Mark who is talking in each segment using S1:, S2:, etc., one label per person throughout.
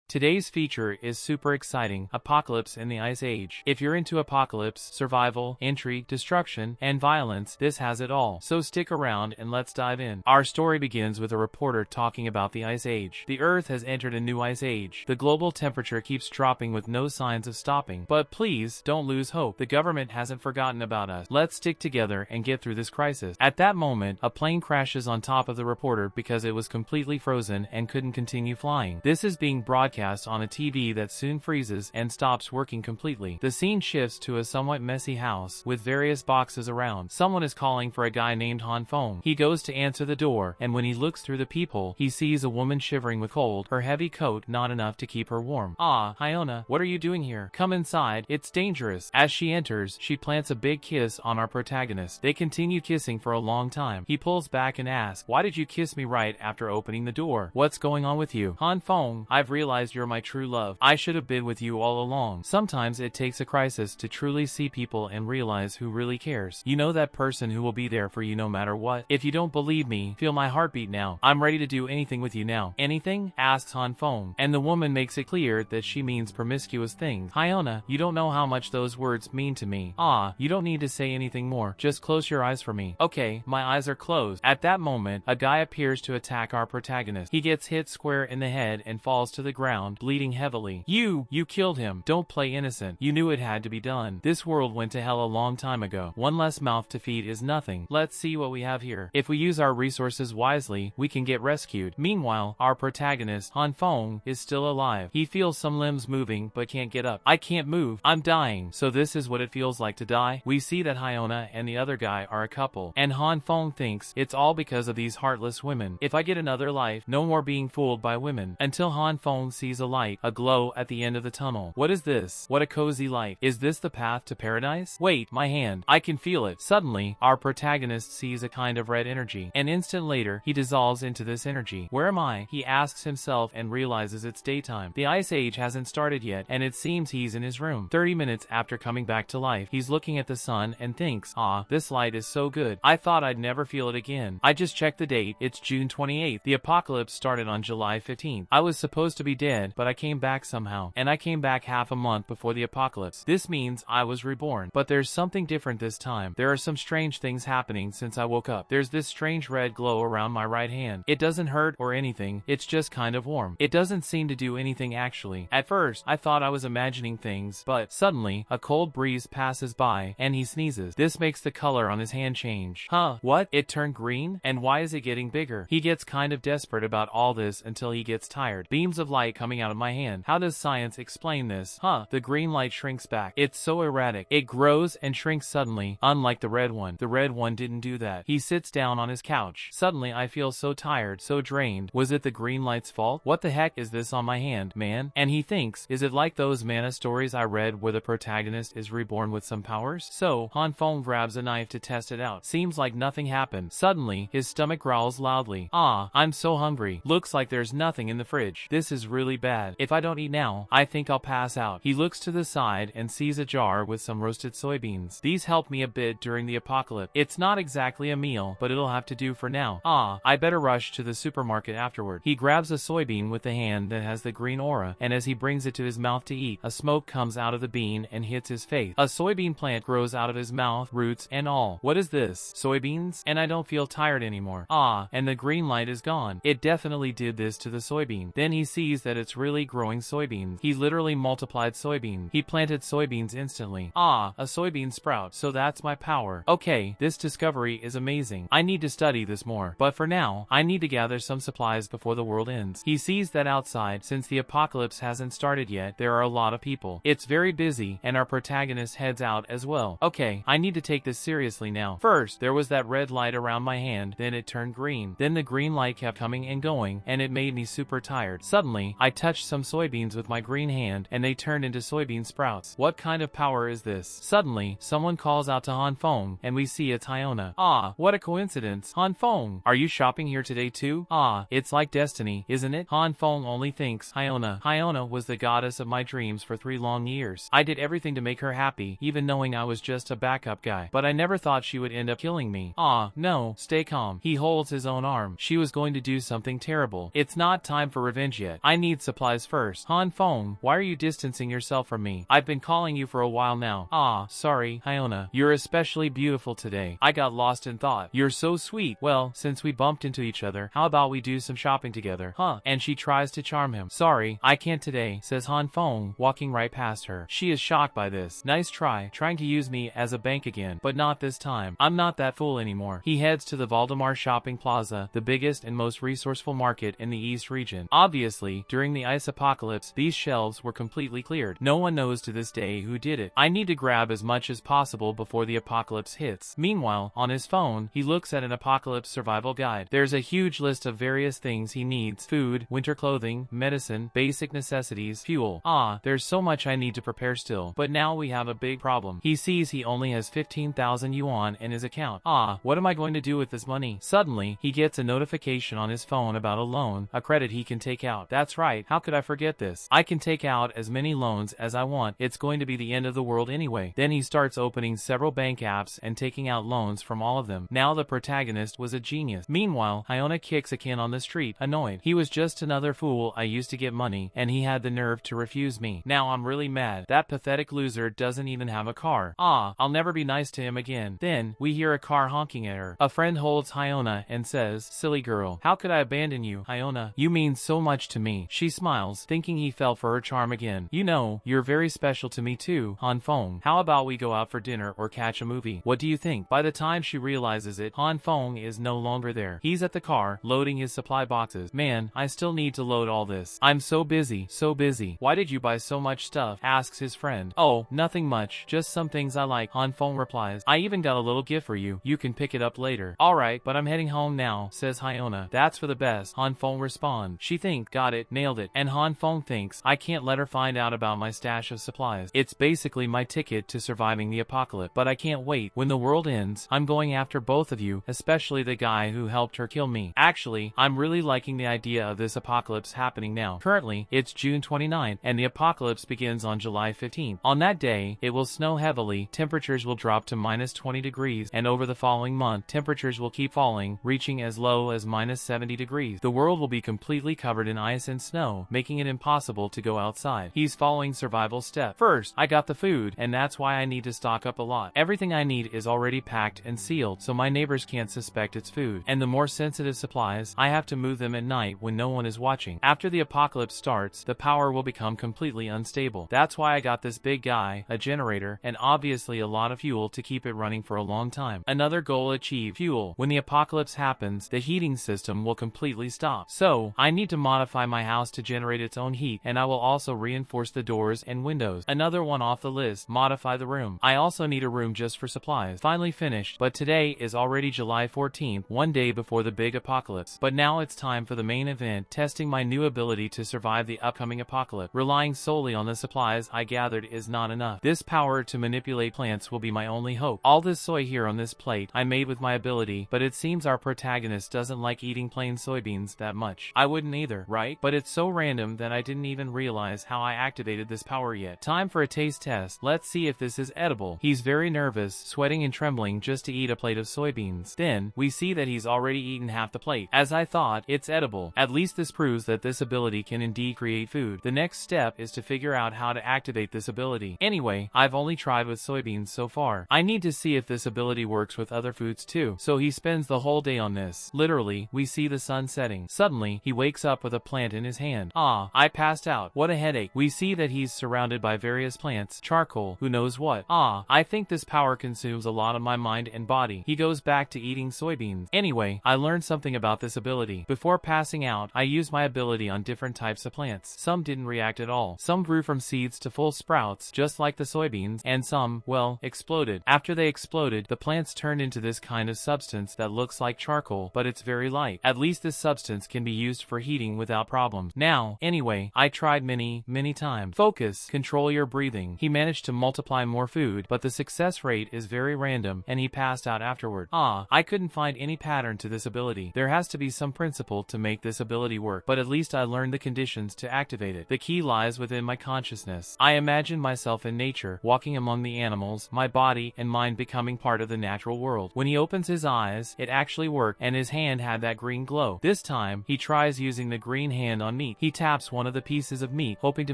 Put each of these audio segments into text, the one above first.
S1: Today's feature is super exciting, Apocalypse in the Ice Age. If you're into apocalypse, survival, intrigue, destruction, and violence, this has it all. So stick around and let's dive in. Our story begins with a reporter talking about the Ice Age. The Earth has entered a new ice age. The global temperature keeps dropping with no signs of stopping. But please, don't lose hope. The government hasn't forgotten about us. Let's stick together and get through this crisis. At that moment, a plane crashes on top of the reporter because it was completely frozen and couldn't continue flying. This is being broadcast on a TV that soon freezes and stops working completely. The scene shifts to a somewhat messy house with various boxes around. Someone is calling for a guy named Han Feng. He goes to answer the door, and when he looks through the peephole, he sees a woman shivering with cold, her heavy coat not enough to keep her warm. "Ah, Hyona, what are you doing here? Come inside, it's dangerous." As she enters, she plants a big kiss on our protagonist. They continue kissing for a long time. He pulls back and asks, "Why did you kiss me right after opening the door? What's going on with you?" "Han Feng, I've realized you're my true love. I should have been with you all along." Sometimes it takes a crisis to truly see people and realize who really cares. You know, that person who will be there for you no matter what. If you don't believe me, feel my heartbeat now. I'm ready to do anything with you now. "Anything?" asks Han Feng, and the woman makes it clear that she means promiscuous things. "Hyona, you don't know how much those words mean to me." "Ah, you don't need to say anything more. Just close your eyes for me." "Okay, my eyes are closed." At that moment, a guy appears to attack our protagonist. He gets hit square in the head and falls to the ground, bleeding heavily. You killed him. Don't play innocent. You knew it had to be done. This world went to hell a long time ago. One less mouth to feed is nothing. Let's see what we have here. If we use our resources wisely, we can get rescued. Meanwhile, our protagonist, Han Feng, is still alive. He feels some limbs moving but can't get up. "I can't move. I'm dying." So this is what it feels like to die? We see that Hyona and the other guy are a couple, and Han Feng thinks it's all because of these heartless women. If I get another life, no more being fooled by women. Until Han Feng sees a light, a glow at the end of the tunnel. What is this? What a cozy light. Is this the path to paradise? Wait, my hand. I can feel it. Suddenly, our protagonist sees a kind of red energy. An instant later, he dissolves into this energy. Where am I? He asks himself and realizes it's daytime. The Ice Age hasn't started yet, and it seems he's in his room. 30 minutes after coming back to life, he's looking at the sun and thinks, "Ah, this light is so good. I thought I'd never feel it again." I just checked the date. It's June 28th. The apocalypse started on July 15th. I was supposed to be dead, but I came back somehow. And I came back half a month before the apocalypse. This means I was reborn. But there's something different this time. There are some strange things happening since I woke up. There's this strange red glow around my right hand. It doesn't hurt or anything. It's just kind of warm. It doesn't seem to do anything actually. At first, I thought I was imagining things, but suddenly, a cold breeze passes by, and he sneezes. This makes the color on his hand change. Huh, what? It turned green? And why is it getting bigger? He gets kind of desperate about all this until he gets tired. Beams of light coming out of my hand. How does science explain this? Huh, the green light shrinks back. It's so erratic. It grows and shrinks suddenly, unlike the red one. The red one didn't do that. He sits down on his couch. Suddenly, I feel so tired, so drained. Was it the green light's fault? What the heck is this on my hand, man? And he thinks, is it like those mana stories I read where the protagonist is reborn with some powers? So, Han Feng grabs a knife to test it out. Seems like nothing happened. Suddenly, his stomach growls loudly. "Ah, I'm so hungry. Looks like there's nothing in the fridge. This is really bad. If I don't eat now, I think I'll pass out." He looks to the side and sees a jar with some roasted soybeans. These helped me a bit during the apocalypse. It's not exactly a meal, but it'll have to do for now. Ah, I better rush to the supermarket afterward. He grabs a soybean with the hand that has the green aura, and as he brings it to his mouth to eat, a smoke comes out of the bean and hits his face. A soybean plant grows out of his mouth, roots and all. What is this? Soybeans? And I don't feel tired anymore. Ah, and the green light is gone. It definitely did this to the soybean. Then he sees that it's really growing soybeans. He literally multiplied soybeans. He planted soybeans instantly. Ah, a soybean sprout. So that's my power. Okay, this discovery is amazing. I need to study this more. But for now, I need to gather some supplies before the world ends. He sees that outside, since the apocalypse hasn't started yet, there are a lot of people. It's very busy, and our protagonist heads out as well. Okay, I need to take this seriously now. First, there was that red light around my hand, then it turned green. Then the green light kept coming and going, and it made me super tired. Suddenly, I touched some soybeans with my green hand, and they turned into soybean sprouts. What kind of power is this? Suddenly, someone calls out to Han Feng, and we see it's Hyona. Ah, what a coincidence. Han Feng, are you shopping here today too? Ah, it's like destiny, isn't it? Han Feng only thinks, Hyona. Hyona was the goddess of my dreams for 3 long years. I did everything to make her happy, even knowing I was just a backup guy. But I never thought she would end up killing me. Ah, no, stay calm. He holds his own arm. She was going to do something terrible. It's not time for revenge yet. I need need supplies first. Han Feng, why are you distancing yourself from me? I've been calling you for a while now. Ah, sorry, Hyona. You're especially beautiful today. I got lost in thought. You're so sweet. Well, since we bumped into each other, how about we do some shopping together? Huh? And she tries to charm him. Sorry, I can't today, says Han Feng, walking right past her. She is shocked by this. Nice try, trying to use me as a bank again, but not this time. I'm not that fool anymore. He heads to the Valdemar Shopping Plaza, the biggest and most resourceful market in the East region. Obviously, during the ice apocalypse, these shelves were completely cleared. No one knows to this day who did it. I need to grab as much as possible before the apocalypse hits. Meanwhile, on his phone, he looks at an apocalypse survival guide. There's a huge list of various things he needs: food, winter clothing, medicine, basic necessities, fuel. Ah, there's so much I need to prepare still. But now we have a big problem. He sees he only has 15,000 yuan in his account. Ah, what am I going to do with this money? Suddenly, he gets a notification on his phone about a loan, a credit he can take out. That's right, how could I forget this? I can take out as many loans as I want. It's going to be the end of the world anyway. Then he starts opening several bank apps and taking out loans from all of them. Now the protagonist was a genius. Meanwhile, Hyona kicks a can on the street, annoyed. He was just another fool I used to get money, and he had the nerve to refuse me. Now I'm really mad. That pathetic loser doesn't even have a car. Ah, I'll never be nice to him again. Then, we hear a car honking at her. A friend holds Hyona and says, silly girl, how could I abandon you? Hyona, you mean so much to me. She smiles, thinking he fell for her charm again. You know, you're very special to me too, Han Feng. How about we go out for dinner or catch a movie? What do you think? By the time she realizes it, Han Feng is no longer there. He's at the car, loading his supply boxes. Man, I still need to load all this. I'm so busy, so busy. Why did you buy so much stuff? Asks his friend. Oh, nothing much. Just some things I like. Han Feng replies. I even got a little gift for you. You can pick it up later. Alright, but I'm heading home now, says Hyona. That's for the best, Han Feng responds. She thinks, got it, nailed it. And Han Feng thinks, I can't let her find out about my stash of supplies. It's basically my ticket to surviving the apocalypse. But I can't wait. When the world ends, I'm going after both of you, especially the guy who helped her kill me. Actually, I'm really liking the idea of this apocalypse happening now. Currently, it's June 29th, and the apocalypse begins on July 15th. On that day, it will snow heavily, temperatures will drop to -20 degrees, and over the following month, temperatures will keep falling, reaching as low as -70 degrees. The world will be completely covered in ice and snow, making it impossible to go outside. He's following survival steps. First, I got the food, and that's why I need to stock up a lot. Everything I need is already packed and sealed, so my neighbors can't suspect it's food. And the more sensitive supplies, I have to move them at night when no one is watching. After the apocalypse starts, the power will become completely unstable. That's why I got this big guy, a generator, and obviously a lot of fuel to keep it running for a long time. Another goal achieved: fuel. When the apocalypse happens, the heating system will completely stop. So, I need to modify my house to generate its own heat, and I will also reinforce the doors and windows. Another one off the list: modify the room. I also need a room just for supplies. Finally finished, but today is already July 14th, one day before the big apocalypse. But now it's time for the main event, testing my new ability to survive the upcoming apocalypse. Relying solely on the supplies I gathered is not enough. This power to manipulate plants will be my only hope. All this soy here on this plate, I made with my ability, but it seems our protagonist doesn't like eating plain soybeans that much. I wouldn't either, right? But it's so random that I didn't even realize how I activated this power yet. Time for a taste test. Let's see if this is edible. He's very nervous, sweating and trembling just to eat a plate of soybeans. Then, we see that he's already eaten half the plate. As I thought, it's edible. At least this proves that this ability can indeed create food. The next step is to figure out how to activate this ability. Anyway, I've only tried with soybeans so far. I need to see if this ability works with other foods too. So he spends the whole day on this. Literally, we see the sun setting. Suddenly, he wakes up with a plant in his hand. Ah, I passed out. What a headache. We see that he's surrounded by various plants, charcoal, who knows what. Ah, I think this power consumes a lot of my mind and body. He goes back to eating soybeans. Anyway, I learned something about this ability. Before passing out, I used my ability on different types of plants. Some didn't react at all. Some grew from seeds to full sprouts, just like the soybeans, and some, well, exploded. After they exploded, the plants turned into this kind of substance that looks like charcoal, but it's very light. At least this substance can be used for heating without problems. Now, anyway, I tried many times. Focus. Control your breathing. He managed to multiply more food, but the success rate is very random, and he passed out afterward. Ah, I couldn't find any pattern to this ability. There has to be some principle to make this ability work, but at least I learned the conditions to activate it. The key lies within my consciousness. I imagine myself in nature, walking among the animals, my body and mind becoming part of the natural world. When he opens his eyes, it actually worked, and his hand had that green glow. This time, he tries using the green hand on me. meat. He taps one of the pieces of meat, hoping to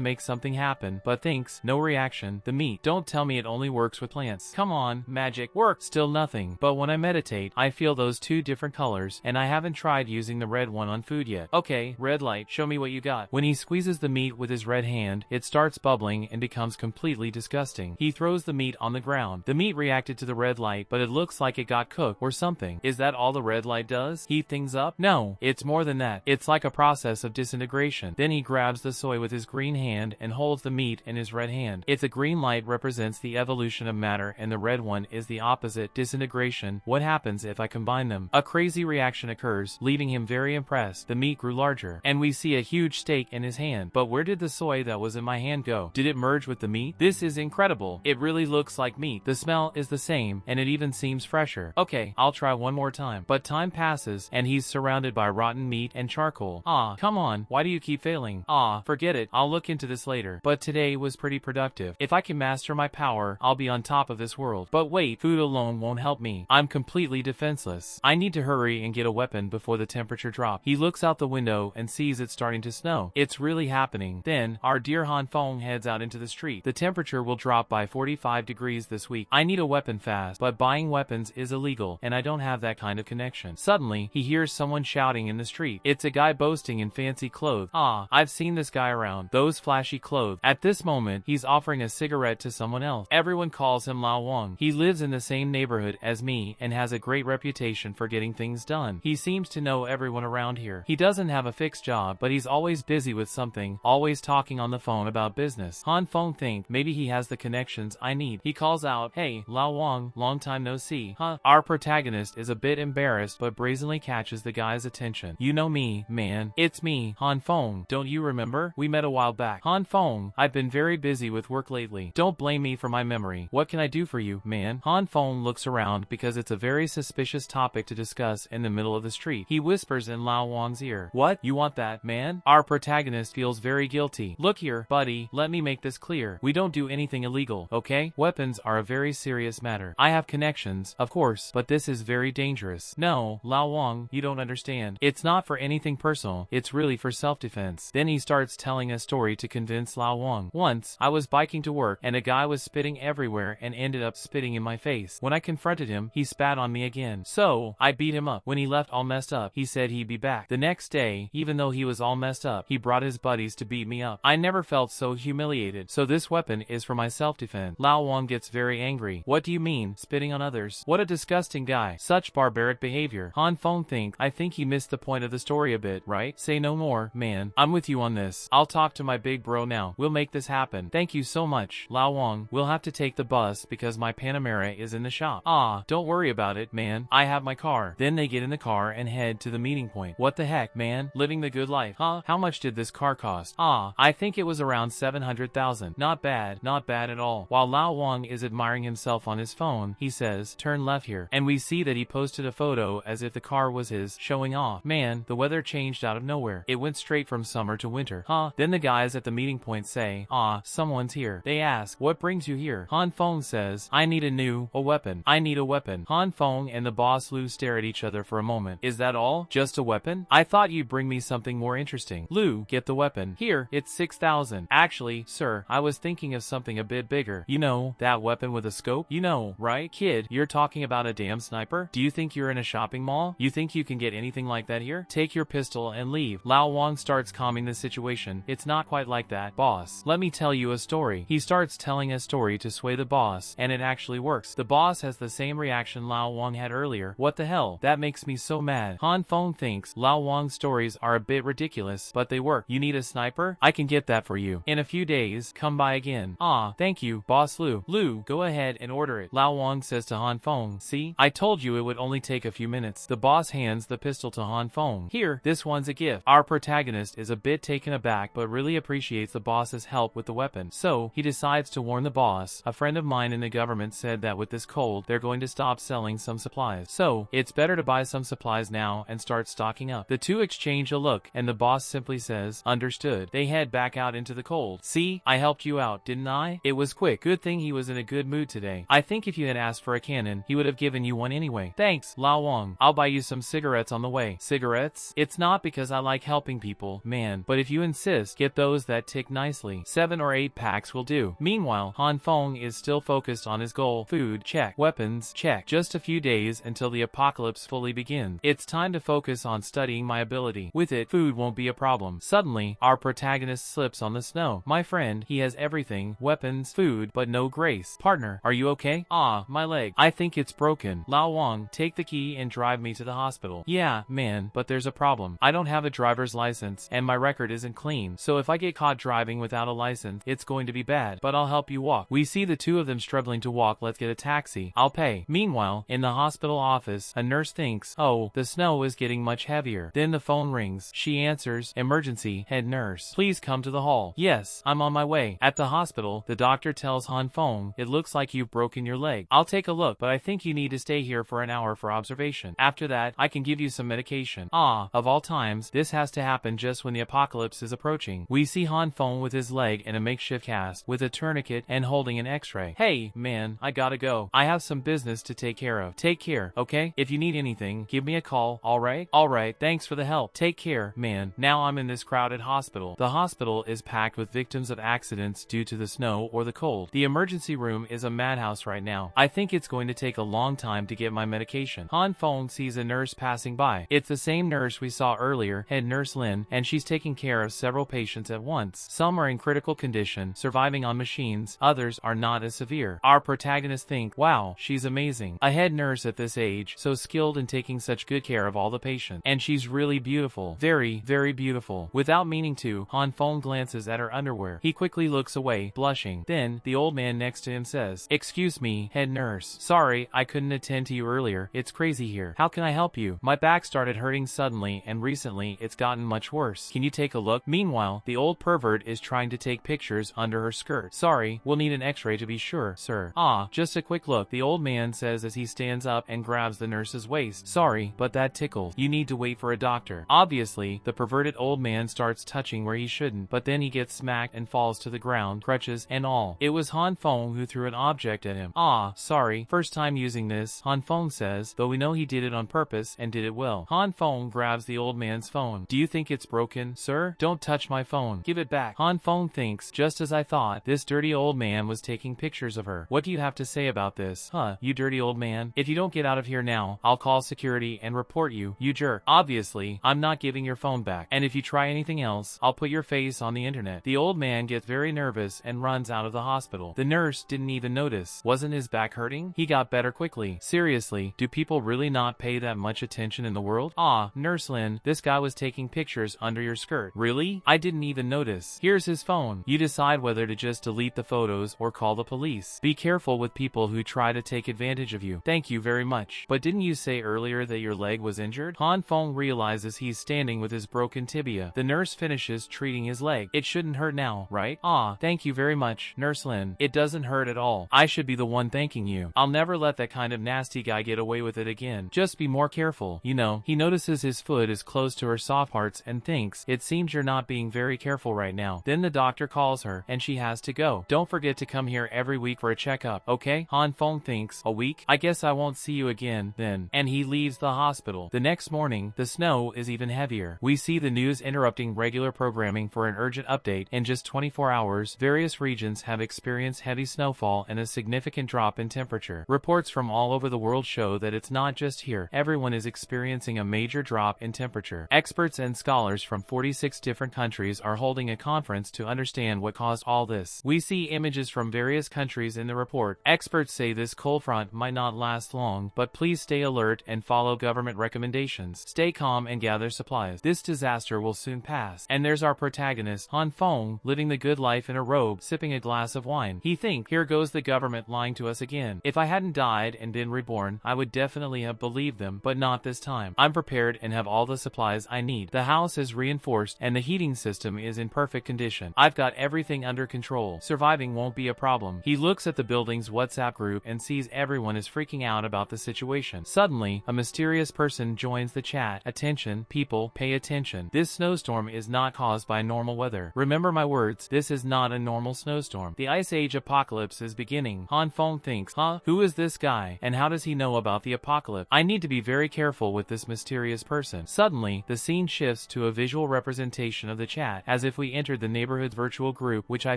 S1: make something happen, but thinks, no reaction. The meat. Don't tell me it only works with plants. Come on, magic, work. Still nothing. But when I meditate, I feel those two different colors, and I haven't tried using the red one on food yet. Okay, red light, show me what you got. When he squeezes the meat with his red hand, it starts bubbling and becomes completely disgusting. He throws the meat on the ground. The meat reacted to the red light, but it looks like it got cooked or something. Is that all the red light does? Heat things up? No, it's more than that. It's like a process of disintegration. Then he grabs the soy with his green hand and holds the meat in his red hand. It's a green light represents the evolution of matter, and the red one is the opposite, disintegration. What happens if I combine them? A crazy reaction occurs, leaving him very impressed. The meat grew larger, and we see a huge steak in his hand. But where did the soy that was in my hand go? Did it merge with the meat? This is incredible. It really looks like meat. The smell is the same, and it even seems fresher. Okay, I'll try one more time. But time passes, and he's surrounded by rotten meat and charcoal. Come on, why do you keep failing? Forget it, I'll look into this later. But today was pretty productive. If I can master my power, I'll be on top of this world. But wait, food alone won't help me. I'm completely defenseless. I need to hurry and get a weapon before the temperature drops. He looks out the window and sees it's starting to snow. It's really happening. Then, our dear Han Feng heads out into the street. The temperature will drop by 45 degrees this week. I need a weapon fast, but buying weapons is illegal, and I don't have that kind of connection. Suddenly, he hears someone shouting in the street. It's a guy boasting in fancy clothes. I've seen this guy around. Those flashy clothes. At this moment, he's offering a cigarette to someone else. Everyone calls him Lao Wang. He lives in the same neighborhood as me and has a great reputation for getting things done. He seems to know everyone around here. He doesn't have a fixed job, but he's always busy with something, always talking on the phone about business. Han Feng thinks maybe he has the connections I need. He calls out, "Hey, Lao Wang, long time no see, huh?" Our protagonist is a bit embarrassed but brazenly catches the guy's attention. "You know me, man. It's me, Han Feng. Don't you remember? We met a while back." "Han Feng, I've been very busy with work lately. Don't blame me for my memory. What can I do for you, man?" Han Feng looks around because it's a very suspicious topic to discuss in the middle of the street. He whispers in Lao Wang's ear, "What? You want that, man?" Our protagonist feels very guilty. "Look here, buddy, let me make this clear. We don't do anything illegal, okay? Weapons are a very serious matter. I have connections, of course, but this is very dangerous." "No, Lao Wang, you don't understand. It's not for anything personal. It's really for self-defense." Then he starts telling a story to convince Lao Wang. "Once, I was biking to work, and a guy was spitting everywhere and ended up spitting in my face. When I confronted him, he spat on me again. So, I beat him up. When he left all messed up, he said he'd be back. The next day, even though he was all messed up, he brought his buddies to beat me up. I never felt so humiliated. So this weapon is for my self-defense." Lao Wang gets very angry. "What do you mean, spitting on others? What a disgusting guy. Such barbaric behavior." Han Feng thinks, "I think he missed the point of the story a bit, right? Say no more, man. I'm with you on this. I'll talk to my big bro now. We'll make this happen. Thank you so much, Lao Wang. We'll have to take the bus because my Panamera is in the shop." Don't worry about it, man. I have my car." Then they get in the car and head to the meeting point. "What the heck, man? Living the good life, huh? How much did this car cost?" I think it was around 700,000. Not bad at all." While Lao Wang is admiring himself on his phone, he says, "Turn left here." And we see that he posted a photo as if the car was his, showing off. Man, the weather changed out of nowhere. It went straight from summer to winter. Then the guys at the meeting point say, someone's here." They ask, "What brings you here?" Han Feng says, "I need a weapon. I need a weapon." Han Feng and the boss Lu stare at each other for a moment. "Is that all? Just a weapon? I thought you'd bring me something more interesting." "Lu, get the weapon. Here, it's 6,000. Actually, sir, I was thinking of something a bit bigger. You know, that weapon with a scope? You know, right? Kid, you're talking about a damn sniper? Do you think you're in a shopping mall? You think you can get anything like that here? Take your pistol and leave." Lao Wang starts calming the situation. "It's not quite like that, boss. Let me tell you a story." He starts telling a story to sway the boss, and it actually works. The boss has the same reaction Lao Wang had earlier. "What the hell? That makes me so mad." Han Feng thinks Lao Wang's stories are a bit ridiculous, but they work. "You need a sniper? I can get that for you. In a few days, come by again." Thank you, Boss Lu." "Lu, go ahead and order it." Lao Wang says to Han Feng, "See? I told you it would only take a few minutes." The boss hands the pistol to Han Feng. "Here, this one's a gift." Our protagonist is a bit taken aback but really appreciates the boss's help with the weapon. So, he decides to warn the boss. "A friend of mine in the government said that with this cold, they're going to stop selling some supplies. So, it's better to buy some supplies now and start stocking up." The two exchange a look, and the boss simply says, "Understood." They head back out into the cold. "See? I helped you out, didn't I? It was quick. Good thing he was in a good mood today. I think if you had asked for a cannon, he would have given you one anyway." "Thanks, Lao Wang. I'll buy you some cigarettes on the way." "Cigarettes? It's not because I like helping people. people, man, but if you insist, get those that tick nicely. 7 or 8 packs will do. Meanwhile, Han Feng is still focused on his goal. Food, check. Weapons, check. Just a few days until the apocalypse fully begins. It's time to focus on studying my ability. With it, food won't be a problem. Suddenly, our protagonist slips on the snow. My friend, he has everything, weapons, food, but no grace. Partner, are you okay? Ah, my leg. I think it's broken. Lao Wang, take the key and drive me to the hospital. Yeah, man, but there's a problem. I don't have a driver's license, and my record isn't clean, so if I get caught driving without a license, it's going to be bad, but I'll help you walk. We see the two of them struggling to walk. Let's get a taxi. I'll pay. Meanwhile, in the hospital office, a nurse thinks, oh, the snow is getting much heavier. Then the phone rings. She answers, emergency, head nurse. Please come to the hall. Yes, I'm on my way. At the hospital, the doctor tells Han Feng, it looks like you've broken your leg. I'll take a look, but I think you need to stay here for an hour for observation. After that, I can give you some medication. Ah, of all times, this has to happen just when the apocalypse is approaching. We see Han Feng with his leg in a makeshift cast, with a tourniquet and holding an x-ray. Hey, man, I gotta go. I have some business to take care of. Take care, okay? If you need anything, give me a call, alright? Alright, thanks for the help. Take care, man. Now I'm in this crowded hospital. The hospital is packed with victims of accidents due to the snow or the cold. The emergency room is a madhouse right now. I think it's going to take a long time to get my medication. Han Feng sees a nurse passing by. It's the same nurse we saw earlier, head nurse Lin, and she's taking care of several patients at once. Some are in critical condition, surviving on machines, others are not as severe. Our protagonists think, wow, she's amazing. A head nurse at this age, so skilled in taking such good care of all the patients. And she's really beautiful. Very, very beautiful. Without meaning to, Han Feng glances at her underwear. He quickly looks away, blushing. Then, the old man next to him says, excuse me, head nurse. Sorry, I couldn't attend to you earlier. It's crazy here. How can I help you? My back started hurting suddenly, and recently, it's gotten much worse. Can you take a look? Meanwhile, the old pervert is trying to take pictures under her skirt. Sorry, we'll need an x-ray to be sure, sir. Ah, just a quick look, the old man says as he stands up and grabs the nurse's waist. Sorry, but that tickles. You need to wait for a doctor. Obviously, the perverted old man starts touching where he shouldn't, but then he gets smacked and falls to the ground, crutches and all. It was Han Feng who threw an object at him. Ah, sorry, first time using this, Han Feng says, though we know he did it on purpose and did it well. Han Feng grabs the old man's phone. Do you think it's broken, sir? Don't touch my phone. Give it back. Han Feng thinks, just as I thought, this dirty old man was taking pictures of her. What do you have to say about this? Huh, you dirty old man. If you don't get out of here now, I'll call security and report you, you jerk. Obviously, I'm not giving your phone back. And if you try anything else, I'll put your face on the internet. The old man gets very nervous and runs out of the hospital. The nurse didn't even notice. Wasn't his back hurting? He got better quickly. Seriously, do people really not pay that much attention in the world? Ah, Nurse Lin, this guy was taking pictures under your skirt. Really? I didn't even notice. Here's his phone. You decide whether to just delete the photos or call the police. Be careful with people who try to take advantage of you. Thank you very much. But didn't you say earlier that your leg was injured? Han Feng realizes he's standing with his broken tibia. The nurse finishes treating his leg. It shouldn't hurt now, right? Ah, thank you very much, Nurse Lin. It doesn't hurt at all. I should be the one thanking you. I'll never let that kind of nasty guy get away with it again. Just be more careful. You know, he notices his foot is close to her soft parts and thinks, it seems you're not being very careful right now. Then the doctor calls her, and she has to go. Don't forget to come here every week for a checkup, okay? Han Feng thinks, a week? I guess I won't see you again, then. And he leaves the hospital. The next morning, the snow is even heavier. We see the news interrupting regular programming for an urgent update. In just 24 hours, various regions have experienced heavy snowfall and a significant drop in temperature. Reports from all over the world show that it's not just here. Everyone is experiencing a major drop in temperature. Experts and scholars from 46 different countries are holding a conference to understand what caused all this. We see images from various countries in the report. Experts say this cold front might not last long, but please stay alert and follow government recommendations. Stay calm and gather supplies. This disaster will soon pass. And there's our protagonist, Han Feng, living the good life in a robe, sipping a glass of wine. He thinks, here goes the government lying to us again. If I hadn't died and been reborn, I would definitely have believed them, but not this time. I'm prepared and have all the supplies I need. The house is reinforced and the heating system is in perfect condition. I've got everything under control. Surviving won't be a problem. He looks at the building's WhatsApp group and sees everyone is freaking out about the situation. Suddenly, a mysterious person joins the chat. Attention, people, pay attention. This snowstorm is not caused by normal weather. Remember my words, this is not a normal snowstorm. The Ice Age apocalypse is beginning. Han Feng thinks, huh? Who is this guy? And how does he know about the apocalypse? I need to be very careful with this mysterious person. Suddenly, the scene shifts to a visual representation of the chat, as if we entered the neighborhood's virtual group, which I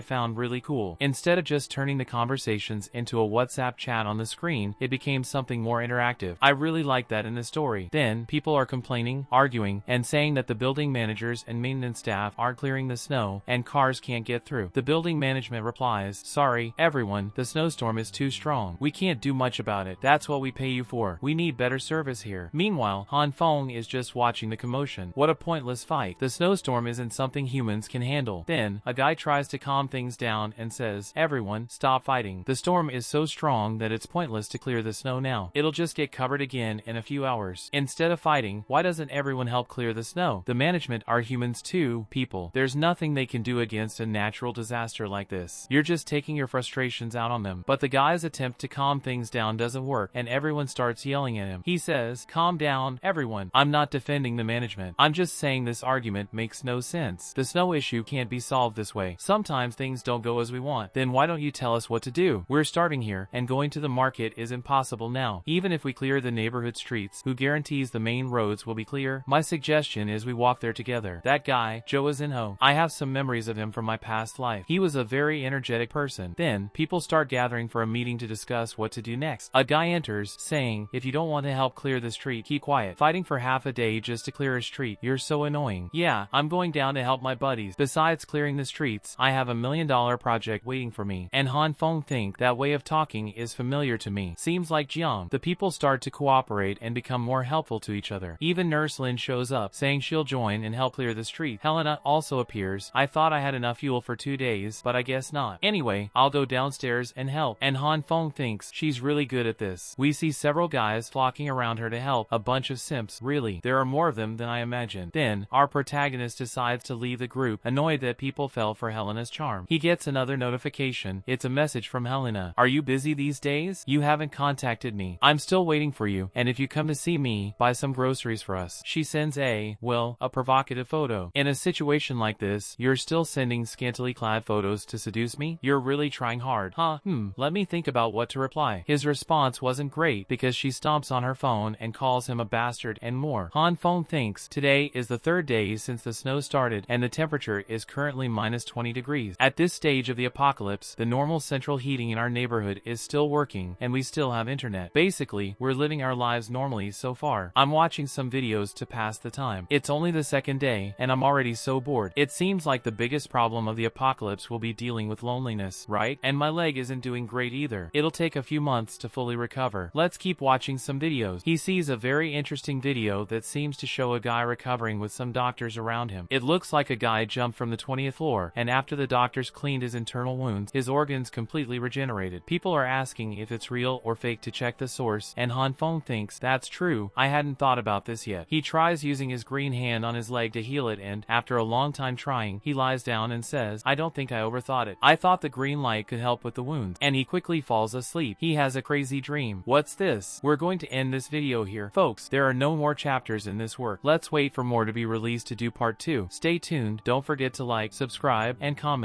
S1: found really cool. Instead of just turning the conversations into a WhatsApp chat on the screen, it became something more interactive. I really like that in the story. Then, people are complaining, arguing, and saying that the building managers and maintenance staff aren't clearing the snow, and cars can't get through. The building management replies, "Sorry, everyone, the snowstorm is too strong. We can't do much about it. That's what we pay you for. We need better service here." Meanwhile, Han Feng is just watching the commotion. What a pointless fight. The snowstorm isn't something humans can handle. Then, a guy tries to calm things down and says, "Everyone, stop fighting. The storm is so strong that it's pointless to clear the snow now. It'll just get covered again in a few hours. Instead of fighting, why doesn't everyone help clear the snow? The management are humans too, people. There's nothing they can do against a natural disaster like this. You're just taking your frustrations out on them." But the guy's attempt to calm things down doesn't work, and everyone starts yelling at him. He says, "Calm down, everyone. I'm not defending the management. I'm just saying this argument makes no sense. The snow issue can't be solved this way. Sometimes things don't go as we want. Then why don't you tell us what to do? We're starting here, and going to the market is impossible now. Even if we clear the neighborhood streets, who guarantees the main roads will be clear? My suggestion is we walk there together." That guy, Joe Azinho, I have some memories of him from my past life. He was a very energetic person. Then, people start gathering for a meeting to discuss what to do next. A guy enters, saying, "If you don't want to help clear the street, keep quiet. Fighting for half a day just to clear a street. You're so annoying." "Yeah, I'm going down to help my buddies. Besides clearing the streets, I have $1 million project waiting for me." And Han Feng think that way of talking is familiar to me. Seems like Jiang. The people start to cooperate and become more helpful to each other. Even Nurse Lin shows up, saying she'll join and help clear the street. Helena also appears. "I thought I had enough fuel for 2 days, but I guess not. Anyway, I'll go downstairs and help." And Han Feng thinks she's really good at this. We see several guys flocking around her to help. A bunch of simps. Really, there are more of them than I imagined. Then, our protagonist decides to leave the group, annoyed that people fell for Helena's charm. He gets another notification. It's a message from Helena. "Are you busy these days? You haven't contacted me. I'm still waiting for you, and if you come to see me, buy some groceries for us." She sends a provocative photo. In a situation like this, you're still sending scantily clad photos to seduce me? You're really trying hard. Let me think about what to reply. His response wasn't great, because she stomps on her phone and calls him a bastard and more. Han Feng thinks today is the 3rd day since the snow started, and the temperature is currently minus 20 degrees. At this stage of the apocalypse, the normal central heating in our neighborhood is still working, and we still have internet. Basically, we're living our lives normally so far. I'm watching some videos to pass the time. It's only the 2nd day, and I'm already so bored. It seems like the biggest problem of the apocalypse will be dealing with loneliness, right? And my leg isn't doing great either. It'll take a few months to fully recover. Let's keep watching some videos. He sees a very interesting video that seems to show a guy recovering with some doctors around him. It looks like a guy jumped from the 20th floor, and after the doctors cleaned his internal wounds, his organs completely regenerated. People are asking if it's real or fake to check the source, and Han Feng thinks that's true. I hadn't thought about this yet. He tries using his green hand on his leg to heal it, and after a long time trying, he lies down and says, "I don't think I overthought it. I thought the green light could help with the wounds." And he quickly falls asleep. He has a crazy dream. What's this? We're going to end this video here. Folks, there are no more chapters in this work. Let's wait for more to be released to do part 2. Stay tuned. Don't forget to like, subscribe, and comment.